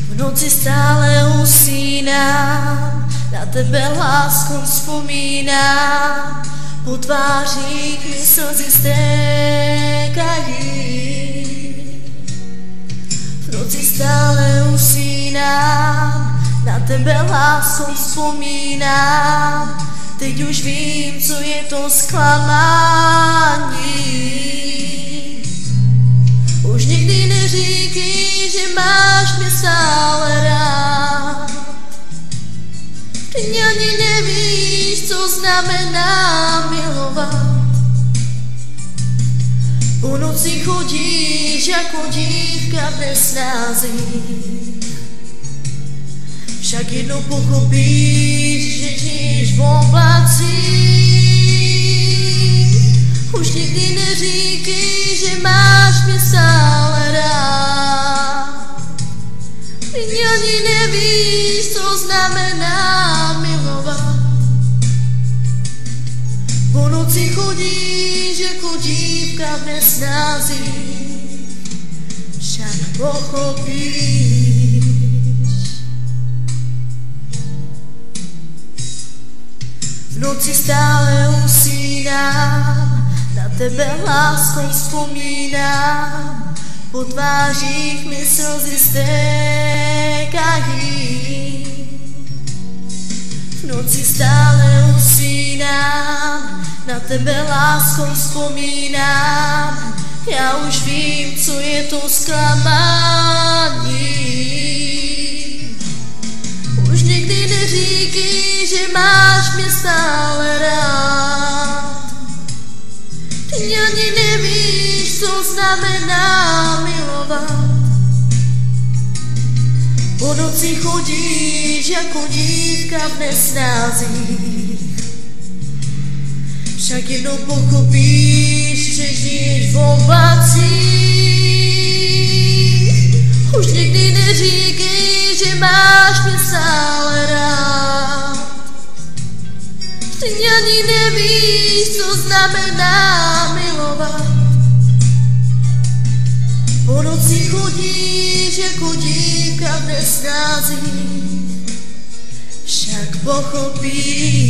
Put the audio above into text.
V noci stále usínám, na tebe láskou vzpomínám, po tvářích mi slzy stékají. V noci stále usínám, na tebe láskou vzpomínám, teď už vím, co je to zklamání. Už nikdy neříkej, že máš mě stále rád. Ty ani nevíš, co znamená milovat. Po noci chodíš jako dívka bez názích. Však jednou pochopíš, že žiješ v oblacích. Už nikdy neříkej, že máš mě stále rád. Ty ani nevíš, co znamená milovat. Po noci chodíš jako dívka bez názích. Však pochopíš. V noci stále usínám, na tebe láskou vzpomínám, po tvářích mi slzy stékají. V noci stále usínám, na tebe láskou vzpomínám, já už vím, co je to zklamání. Už nikdy neříkej, že máš mě stále rád. Ty ani nevíš, co znamená milovat. Po noci chodíš jako dívka v nesnázích. Však jednou pochopíš, že žiješ v oblacích. Už nikdy neříkej, že máš mě stále rád. Ty ani nevíš, co znamená milovat. Po noci chodíš jako dívka v nesnázích. Však pochopíš.